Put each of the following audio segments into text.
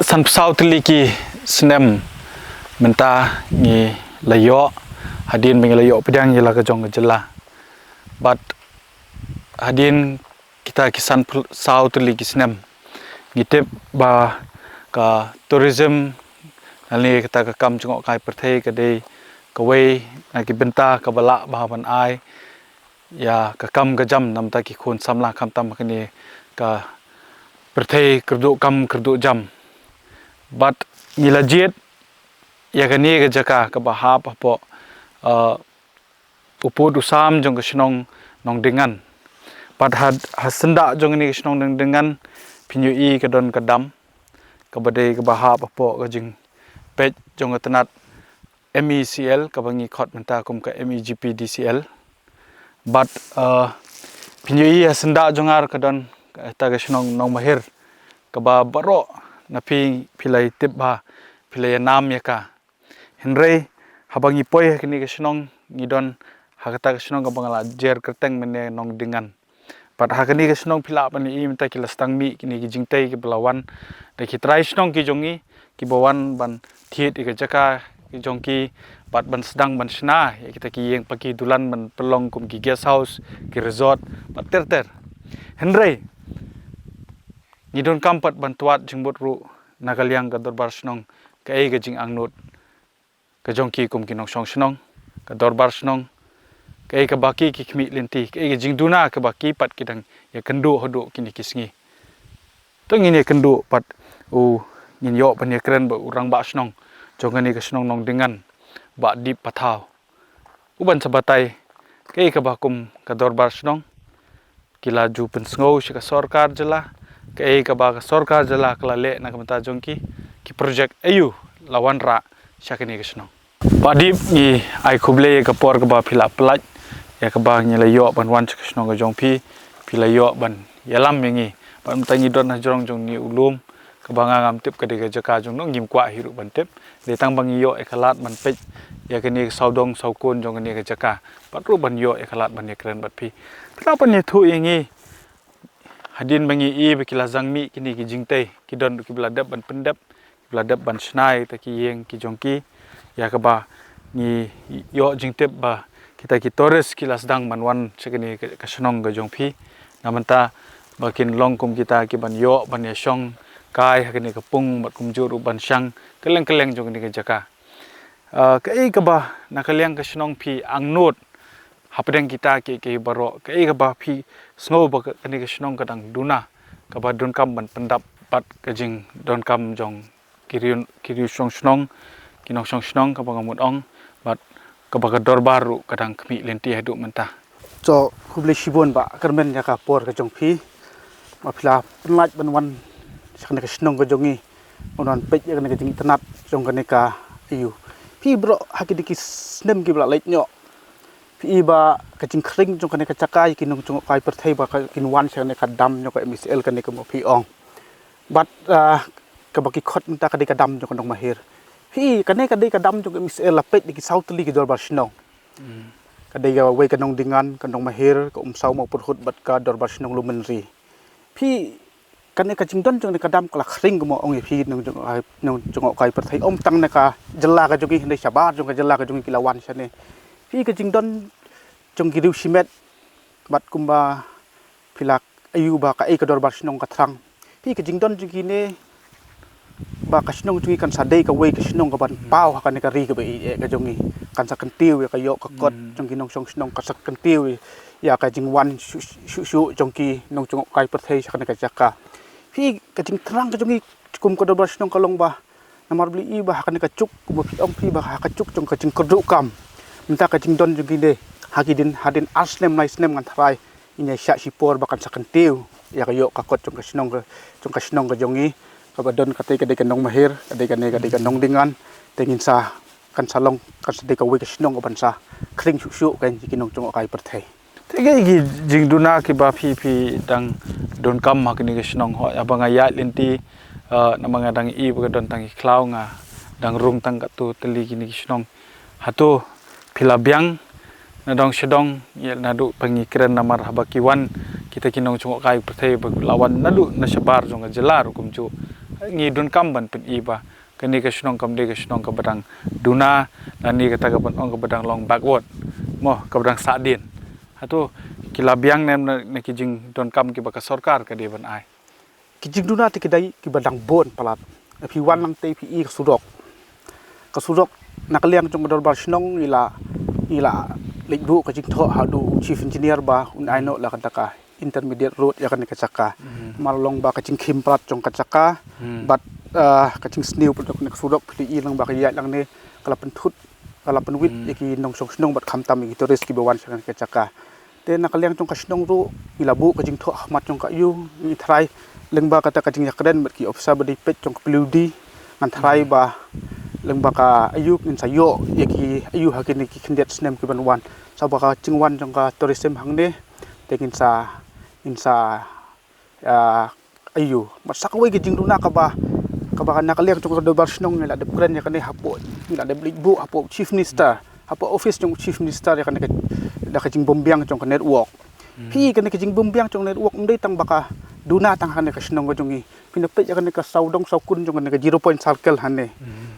San pesau teliki senem mentah ngi layo hadin mengi layo pedang jela ke jong jela but hadin kita kisan pesau teliki senem ngitip ba ka tourism nali kita ke kam jongok kai perthai ke dei ke wei na ki benta ke bala ba ban ai ya ke kam ke jam nam ta ki khun samla kham tam kini ka perthai kerdu kam kerdu jam but ngilajit ya kani ke jaka ke bahap apo upud usam jong ke snong nong dengan but hasenda jong ni snong dengan pinyui ke don kedam ke badai ke bahap apo ke jing pej jong ke tenat MECL ke bangi khot menta kum ke MEGP DCL but pinyui hasenda jongar ke don ta ke snong nong mahir ke ba baro na pilai tip ba pilai nam ya ka henry habangi poi kini ke snong ngidon hakata ke snong ke bangala jer kerteng mene nong dengan pat hakani ke snong pila pani im ta kilas tangmi kini ki jingtai ke belawan de ki trai snong ki jongi ki bawan ban thiet ke jaka ki jongki pat ban sedang ban sna ya kita ki yeng paki dulan ban pelong kum ki guest house ki resort pat ter henry ngidon kampat bantuat jingbut ru nagaliang ke dorbar snong ke ai ke jing angnut ke jongki kum ki nong song snong ke dorbar snong ke ai ke baki ki khmi linti ke ai ke jing duna ke baki pat kidang ya kendu hodu kini kisngi to ngini kendu pat ngin yo pan ya kren ba urang ba snong jongani ke snong nong dengan ba di pathau uban sabatai ke ai ke bakum ke dorbar snong kila ju pen sngo shi ka sarkar jela ke ai ka ba sarkar jela kala le na kamta jongki ki project ayu lawan ra syakini ke snong padip ni ai khuble ka por ka ba phila plaj ya ka ba ni la yo ban wan ke snong ka jongpi phila yo ban yalam mengi ban tangi don na jong jong ni ulum ka ba ngam tip ka de ka jaka jong nong ngim kwa hiru ban tip de tang bang yo e khalat ban pej ya ka ni saudong saukun jong ni ka jaka patru ban yo e khalat ban ya kren bat phi tla pan ni thu ingi hadin bangi i bekila zangmi kini ki jingtai ki don ki bladap ban pendap bladap ban snai ta ki yeng ki jongki ya ka ba ni yo jingtep ba kita ki torres kila sedang manwan sekini ka snong ga jongphi namanta bakin long kum kita ki ban yo ban ya shong kai hakini ka pung bat kum juru ban syang keleng jong ni ka jaka ka ai ka ba nakaleng ka snong phi angnut hapdeng kita ke baro ke ga ba phi snow ba kani ke snong kadang duna ka ba don kam ban pendap pat ka jing don kam jong kiriu song snong kinong song snong ka ba ngamut ong bat ka ba ka dor baru kadang khmi lenti hadu mentah cho khuble shibon ba kermen ya ka por ka jong phi ma phila penlaj ban wan sakne ka snong ka jongi onon pej ya ka jing tenat jong ka ne ka iu phi bro hakidiki snem ki bla leit nyo phi ba ka jing khring jong ka ne ka chakai kinong jong kai perthai ba ka kin wan sakne ka dam nyo ka MCL ka ne ka mo phi ong bat ka ba ki khot ta ka de ka dam jong ka nong mahir phi ka ne ka de ka dam jong MCL la pej ki sautli ki dorbar snong ka de ga wei ka nong dingan ka nong mahir ka sau mo purhut bat ka dorbar snong lumenri phi ka ne ka jing don jong ne ka dam ka la khring ka mo ong phi nong jong kai perthai om tang ne ka jella ka jogi ne sabar jong ka jella ka jogi ki lawan sane phi ka jing don jong ki riu simet bat kumba philak ayu ba ka ai ka dorbar snong ka thrang phi ka jing don jong ki ne ba ka snong jong kan sadei ka wei ka snong ka ban pau ha ka ne ka ri ka ba ka jongi kan sa kan tiu ka yo ka kot jong ki nong song snong ka sak kan tiu ya ka jing wan shu jong ki nong jong kai perthai sa ka ne ka jaka phi ka jing thrang ka jongi kum ka dorbar snong ka long ba namar bli i ba ha ka ne ka chuk kum phi ong phi ba ha ka chuk jong ka jing kerdu kam minta ka jing don jong ki ne hakidin hadin aslem lai snem ngan thrai inya sya sipor ba kan sa kan tiu ya ka yo ka kot jong ka snong ka jongi ka badon ka te ka de ka nong mahir ka de ka nong dingan tengin sa kan salong kan sa de ka wei ka snong ka ban sa khring shu kan ki nong jong kai perthai tege gi jing duna ki ba phi dang don kam ma kini ke snong ho abanga ya lenti namanga dang i ba don tang klau nga dang rung tang ka tu teli kini ki snong hatu phila biang na dong sedong ya nadu pangi kren namar habaki wan kita kinong jong kai perthai ba lawan nadu na sabar jong jelar kum ju ngi dun kam ban pen i ba kani ka shnong kam de ka shnong ka badang duna lani kata ka ban ong ka badang long backward mo ka badang sa din hatu kila biang nem na ki jing don kam ki ba ka sarkar ka de ban ai kijing duna ti kedai ki badang bon palat phi wan lang te phi i ka surok nakaliang jong dor bar shnong ila lekbu ka jing tho ha du chief engineer ba un ai no la ka taka intermediate road ya kan ka chaka malong ba ka jing khim palat jong ka chaka but ka jing snew put ka surok phi i lang ba ka ya lang ne kala pen thut kala pen wit ki nong song shnong bat kham tam ki tourist ki bawan kan ka chaka te nakaliang jong ka shnong ru ila bu ka jing tho mat jong ka yu ni thrai lengba kata kacing yakren bat ki ofisa badi pet jong peludi ngan thrai ba lengba ka ayuk nin sayo yaki ayu hakin ki khendet snem ki banwan sa ba ka chingwan jong ka tourism hangne tekin sa ayu masakwe ki jingduna ka ba nakaliak jong do barsnong nila de kren yakane hapo nila de bu hapo chief minister hapo office jong chief minister yakane ka jing bombyang jong ka network pi kan ka jing bombyang jong network ndai tang baka duna tang hane ka shnong jongi pinapet ya kan ka saudong saukun jong ka 0 point circle hane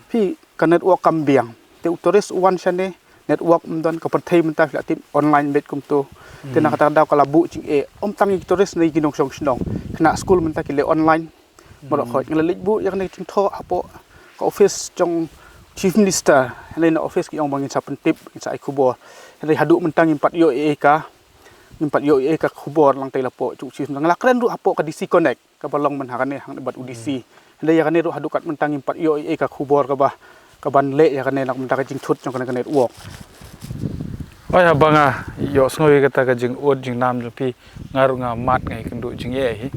pi ka network kambiang te tourist one shane network mdon ka perthai menta latim online bet kum to te na kata daw kala bu ching e tang tourist nei ginong song shnong kna school menta ki le online moro khoi ngala bu ya kan ching tho apo ka office jong chief minister hale na office ki ong bangin sa pentip sa ikhubo hale hadu mentang impat yo e ka nimpat yo e ka khubor lang tay lapo chu chi lang lakren ru apo ka DC connect ka balong man hakane hang bat UDC hande ya kane ru hadukat mentang impat yo e ka khubor ka ban le ya kane nak mentang jing thut jong kane network oi abanga yo snoi kata ka jing od jing nam pi ngaru nga mat ngai kendu jing ye hi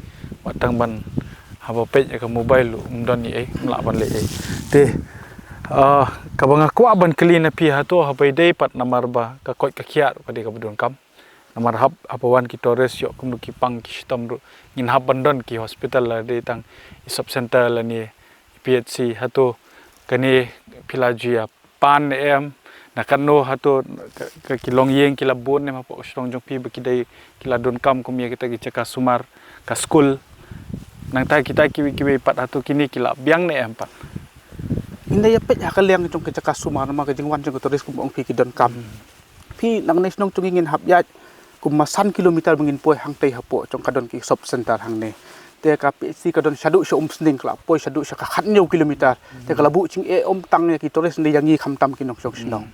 watang ban habo pe ka mobile lu mdon ni e mla ban le e te ka banga kwa ban clean pi ha to ha pai dei pat namar ba ka koi ka khiar ka de ka budon kam namar hab apawan ki torres yo kum ki pang ki stam ru ngin hab bandon ki hospital la de tang sub center la ni PHC hato kani philagia pan em nakano hato ka kilong yeng kila bon ne mapo strong jong pi ki dai kila don kam kum ye kita ki chaka sumar ka school nang ta kita ki pat hato kini kila biang ne em pat inda ya pet hakaliang jong ka chaka sumar ma ka jing wan jong tourist kum ong pi ki don kam pi nang ne snong chung ngin hab ya kumasan kilometer mungkin poi hang tei hapo jong kadon ki sub center hang ne te ka PHC kadon shadu sho sning kla poi shadu sha ka khat new kilometer te kala bu ching e tang ne ki tourist ne yangi kham tam ki nok sok sinong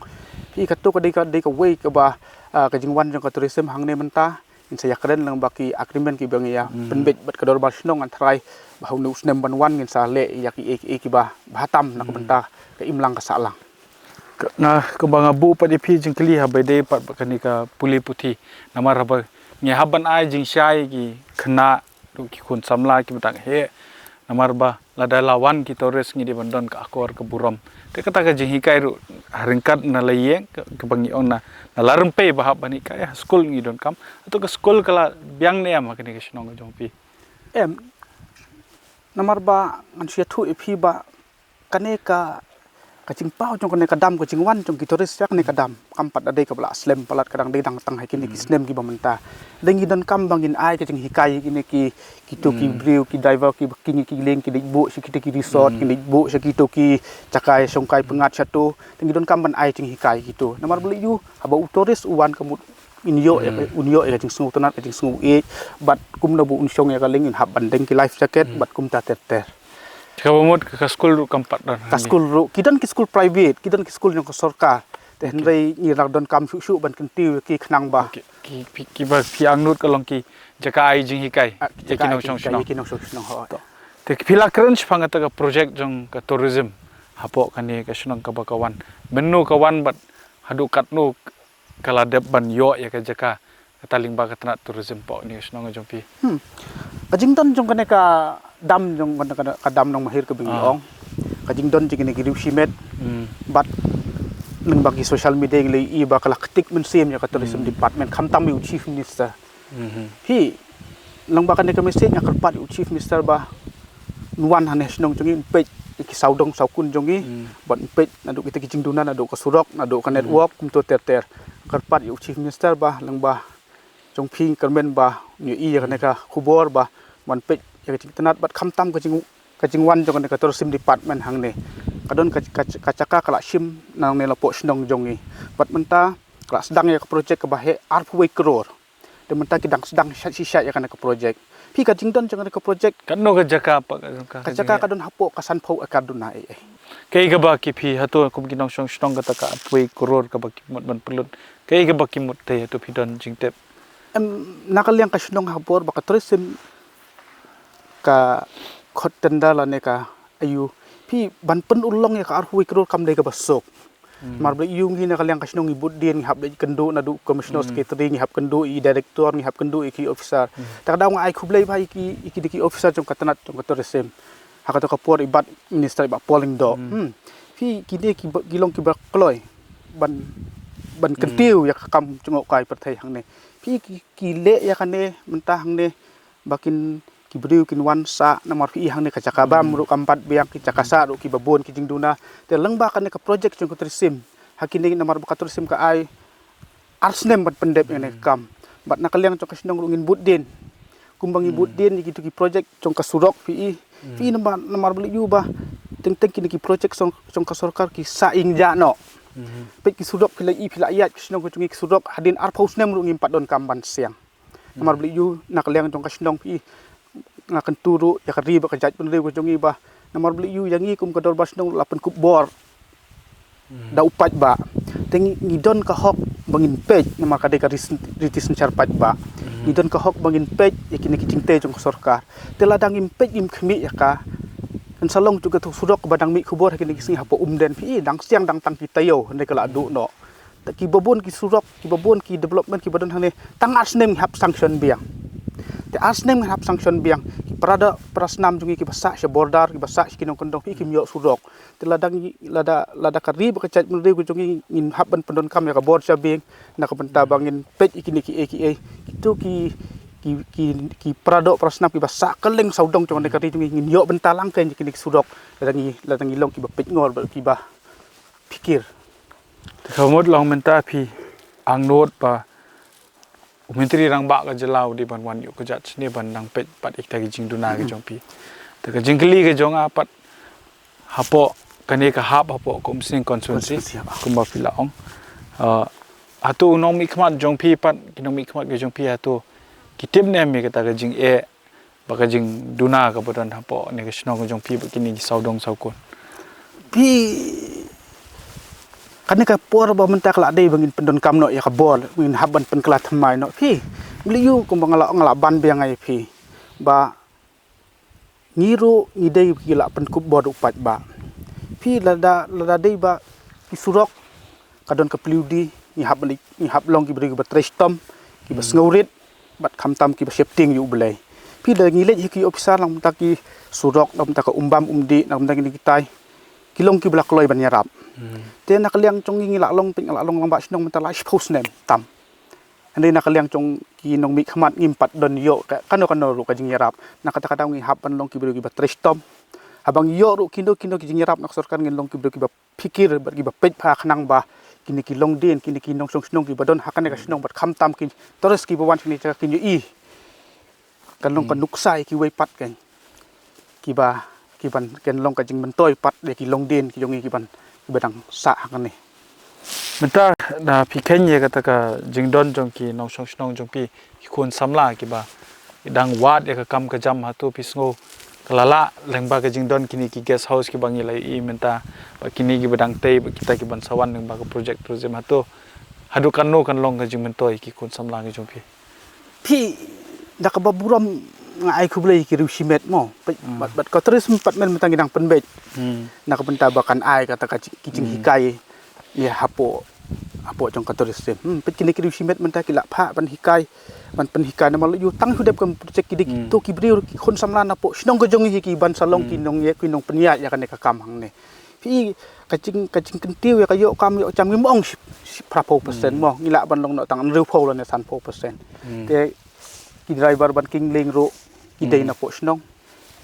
pi ka to ka dei ka wei ka ba ka jing wan jong ka tourism hang ne menta in sa yakren lang baki agreement ki bang ya penbet bat ka dor bar sinong an thrai ba hu snem ban wan ngin sa le yaki e ki ba batam nak menta ka imlang ka salang na kebanga bu pa dipi jing kli ha bai de pat kani ka puli puthi namar ha nge haban ai jing shai ki khna du ki kun samla ki batang he namar ba lada lawan ki torres ngi di bandon ka akor ke buram te kata ka jing hikai ru haringkat na layeng ke bangi on na larem pe ba bani ka ya school ngi don kam atau ke school kala biang ne am kani ke snong jong pi em namar ba an sia thu iphi ba kane ka kacing pau jong kane kadam kacing wan jong kitoris yak ne kadam kampat adai ka bla slem palat kadang dei dang tang hakini ki snem ki bamenta dengi don kam bangin ai kacing hikai kini ki to ki brew ki diver ki kini ki leng ki bu si ki resort ki bu si to ki cakai songkai pengat satu dengi don kam ban ai kacing hikai gitu namar beli yu haba utoris uwan kamut unyo ya kacing sungu tonat kacing sungu e bat kum na bu unsong ya kaleng in hab bandeng ki life jacket bat kum ta ter kabamot ka school ru kampat dan ka school ru kidan ki school private kidan ki school yang ka sarkar te hendrai ni rak don kam su ban kentiu ki khnang ba ki ba piang nut kalong ki jaka ai jing hikai ki nong song ho te pila crunch phangata ka project jong ka tourism hapo kani ka snong ka bakawan menu kawan bat hadu katnu kala dep ban yo ya ka jaka kataling ba ka tanat tourism po ni snong jong pi kajing don jong kane ka dam jong ka dam nong mahir ka bingiong kajing don jing ne giriu simet bat nang bagi social media ngi i ba kala ketik men sim ya ka tourism department kham tam yu chief minister pi nang ba kane ka message ya kalpat yu chief minister ba nuan hanes nong jong pe ki saudong saukun jongi bat pe nadu kita kijing dunan nadu ka surok nadu ka network kum to ter kalpat yu chief minister ba lang ba jong phi kermen ba ni i ya kane ka khubor ba wan pe ya kicing tenat bat kham tam kacing kajingwan jong ka tourism department hang ne kadon kacaka kala sim nang ne lapo snong jongi bat menta kala sedang ya ke projek ke bahe arpui kror de menta kidang sedang sisa ya kana ke projek pi kajingdon jong ke projek kan no ka jaka pa kacaka kadon hapo kasan phau akadun na ai kay ka ba ki phi hato kum kinong song snong ka taka pui kror ka ba ki mot ban pelut kay ka ba ki mot te hato pidon jingtep nakaliang ka snong habor baka tourism ka khot tenda la ne ka ayu pi ban pen ulong ya ka arhui kror kam de ka basok marble yung hina kaliang kasnong ibud din hab de kendo na du commissioner secretary hab kendo i director hab kendo i ki officer ta daw nga ai khublai bhai ki officer jong katanat jong tourism hakato ka por ibat minister ba polling do pi ki de ki gilong ki ba kloy ban kentiu ya kam jong kai perthai hang ne pi ki le ya kane mentah hang ne bakin ki briu kin wan sa namar pi hang ne ka cakaba muru kampat biang ki cakasa ru ki babon ki jingduna te lengba kan ka project jong tourism hakine namar ba tourism ka ai arsnem bat pendep ne kam bat nakaliang jong kasnong rungin budin kumbang budin ki project jong ka surok pi namar beli yu ba teng ki project jong ka sarkar ki saing ja no pe ki surok ki lai pila ayat kasnong jong ki surok hadin arpaus nem rungin padon kamban siang namar beli yu nakaliang jong kasnong pi ngakan turu ya kari ba kajat pun rew jongi ba namar beli yu yangi kum kador basnong lapan kup bor da upat ba tengi ngidon ka hok bangin pej namar kade ka ritis charpat ba ngidon ka hok bangin pej yakini kicing te jong sarkar teladang impej im khmi ya ka kan salong juga tu surok badang mi khubor hakini kising hapo umden pi dang siang dang tang kitayo ne kala du no ki babon ki surok ki babon ki development ki badon hane tang asnem hap sanction biang te asnem hap sanction biang parada prasnam jungi ki basa se bordar ki basa ki nong kondong ki myo surok te ladang lada kari ba kachat mun re jungi in haban pendon kam ya ka bord sa bing na ka penta bangin pej ikini ki itu ki parado prasnam ki basa keleng saudong jong ne kari jungi ngin yo bentalang ken ki surok ladang ilong ki ba pej ngor ba ki ba pikir kamot long menta phi angnot pa Menteri rang bak ka jelau di ban wan yu ka jat sini ban nang pet pat ik tagi jing duna ke jong pi te ka jingkeli ke jong apat hapo kane ka hap hapo kom sing konsuensi kum ba filaong atu nong mi khmat jong pi pat kinong mi khmat ke jong pi atu kitim ne mi ka ta ka jing ba ka jing duna ka bodan hapo ne ka snong jong pi ba kini saudong saukon pi kan ka por ba mentak la dei bangin pendon kam no ya ka bol min haban pen kala thamai no pi bliu kum bangala ban biang ai pi ba ngiru idei ki la pen kup bod upat ba pi lada dei ba ki surok kadon ka pliudi ni hab long ki bri ba trestom ki ba ngaurit bat khamtam ki ba shifting yu blai pi da ngile ki officer lang ta ki surok lam ta ka umbam umdi nam ta ki kitai kilong ki blak loi ban yarap te nakaliang chong ngi la long ping la long ba snong menta la post nem tam ande nakaliang chong ki nong mi khmat ngim pat don yo kano ru ka jing yarap nakata ngi hapan long ki bru ki ba trestom abang yo ru kindo ki jing yarap nak sarkar ngin long ki bru ki ba pikir ba ki ba pej pha khnang ba kini ki long den kini ki nong snong ki ba don hakane ka snong bat kham tam ki tores ki ba wan ni cha ki i kan long ka nuksai ki wei pat ken ki ban ken long ka jing mentoi pat de ki long den ki jongi ki ban bedang sa kan ni menta na pi kenye kata ka jingdon jong ki nong song snong jong pi khun samla ki ba dang wat ya ka kam ka jam hatu pisngo kalala lengba ka jingdon kini ki guest house ki bangi lai I menta ba kini ki bedang tei kita ki ban sawan nang ba ka project tourism hatu hadu kan no kan long ka jing mentoi ki khun samla ki jong pi dak ba buram ngai khublai ki rusimet mo bat ka tourism pat men mentang idang penbet nak benta bakan ai kata ka kicing hikai ya hapo jong ka tourism pet kini ki rusimet menta ki la pha ban hikai ban pen hikai na mal yu tang hudep kam project ki dik to ki briu ki khon samlan apo snong ka jong hi ki ban salong ki nong ye ki nong penya ya kan ka kam hang ne pi kacing kentiu ya ka yo kam yo cham ngi mong 10% mo ngila ban long no tang riu phol ne 3% te ki driver ban king ling ro ki dei na po snong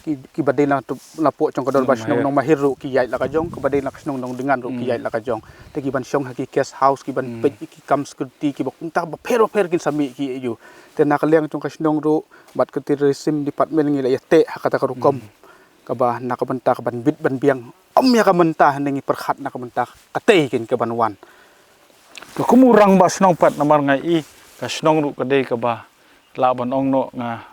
ki badai na po chong kador ba snong nong mahir ro ki yai la ka jong ki badai na snong nong dengan ro ki yai la ka jong te ki ban song ha ki guest house ki ban pe ki kam security ki bok ta ba phero kin sami ki yu te na ka leng chong ka snong ro bat ka tourism department ngi la yate ha kata ka ro kom ba nak benta ka ban bit ban biang ya ka menta nengi perkhat nak benta katei kin ke ban wan Ko kumurang ba snong pat namar ngai I ka snong ru ka dei ka ba la ban ong no nga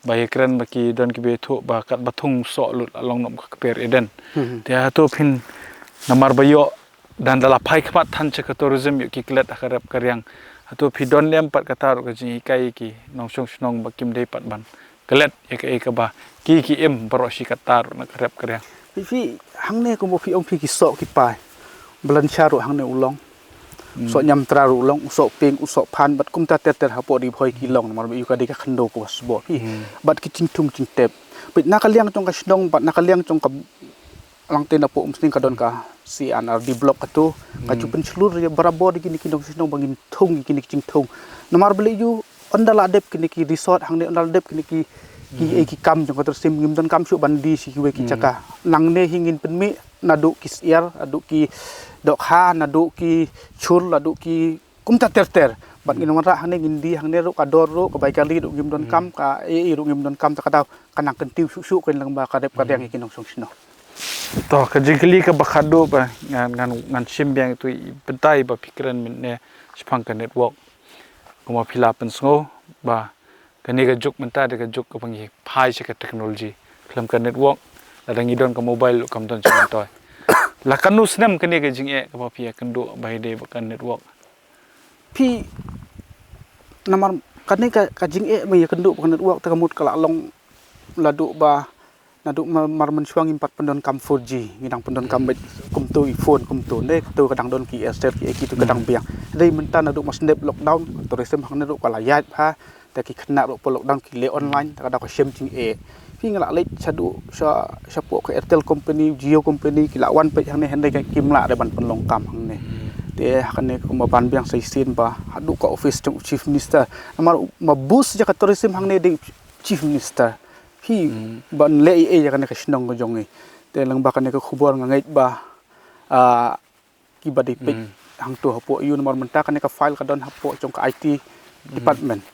bai kren ba ki don ki be thu ba kat bathung so lut along nom ka per eden dia to phin namar ba yo dan dala phai khmat than che ka tourism yu ki klet akarap karyang to phi don lem pat ka tar ka ji kai ki nong song snong ba kim dei pat ban klet e ka ba ki em baro shi ka tar na karap karyang fi hang ne ko mo fi ong fi ki so ki pai blan charu hang ne ulong so nyam tra ru long so ping usok phan bat kum ta ter ha po di phoi ki long mar yu ka di ka khando ko wasbo fi bat ki ching tung ching tep bit na ka liang tong ka snong bat na ka liang tong ka lang te na po umsning ka don ka si anar di blok ka to ka chupen slur ya barabo di kini kinong snong bangin thong kini ching thong namar beli yu ondala dep kini ki resort hang ne ondala dep kini ki ki kam jong ka tersim ngim don kam su bandi si ki we ki chaka nang ne hingin penmi nadu kis iar adu ki dok ha nadu ki chur adu ki kumta ter bat ngin ra hang ne ngindi hang ne ru ka dor ru ka bai kali ru ngim don kam ka ru ngim don kam ta ka kanang kentiu su ken lang ba ka dep ka deng ki nong song sino to ka jingli ka bakhado ba ngan simbyang tu bentai ba pikiran min ne spang ka network kuma phila pen sngo ba kani ka juk menta de ka juk ka bangi phai se ka technology khlam ka network la dangi don ka mobile kam don chon toy la kanu snem kani ka jing e ka ba phia kan do bai de ba kan network fi namar kani ka jing e mai kan do kan network ta kamut kala long ladu ba nadu mar men suang impat pendon kam 4G ngidang pendon kam kum tu iPhone kum tu ne tu kadang don ki Airtel ki ki tu kadang biang dei menta nadu mas snap lockdown tourism hang nadu kala yat phaแต่ki khna ro po lockdown ki le online ta da ko shem ching e pi ngala le chadu sa po ko Airtel company Jio company ki la wan pe hang ne hen dei kim la de ban pen long kam hang ne te hang ne ko ma ban biang sai sin ba hadu ko office jong chief minister amar ma boost ja ka tourism hang ne de chief minister pi ban le e ja ka ne ka snong ko jong e te lang ba ka ne ko khubor ngai ba ki ba de pe hang tu ha po yu nomor menta ka ne ka file ka don ha po jong ka IT department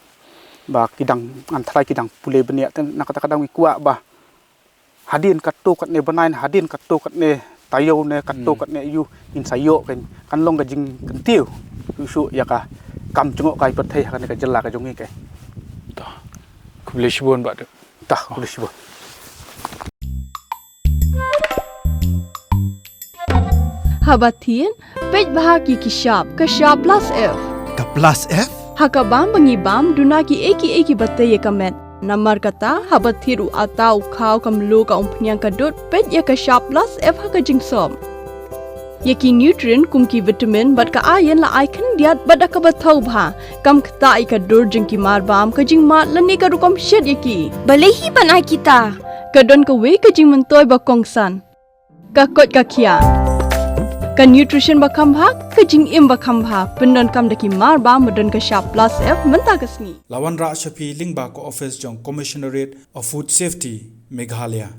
ba kidang antara kidang pule benia ten nak kata kadang ikua ba hadin katu kat ne banain hadin katu kat ne tayo ne katu kat ne yu in sayo kan long ka jing kentiu su ya ka kam chungo kai pathai kan ka jela ka jongi ke to kublish bon ba de ta kublish bon Habatin pej bahagi ki shop plus F Ka plus F Hakabam bangibam dunaki eki batay kamet namar kata habathiru atau khau kamlu ka umpnyang kadut pet ya ka sharp plus F haka jingsom yaki nutrient kumki vitamin bat ka ayan la icon diat bat ka bathau bha kam kta I ka dur jingki mar bam ka jing ma lani ka rukom shed yaki balehi banai kita kadon ka we ka jing mentoy ba kongsan ka kot ka khia ka nutrition ba khambha ka jing im ba khambha pendon kam daki mar ba modon ka sharp plus F menta kasni Lawan Ra Shafi Lingba ko office jong Commissionerate of Food Safety Meghalaya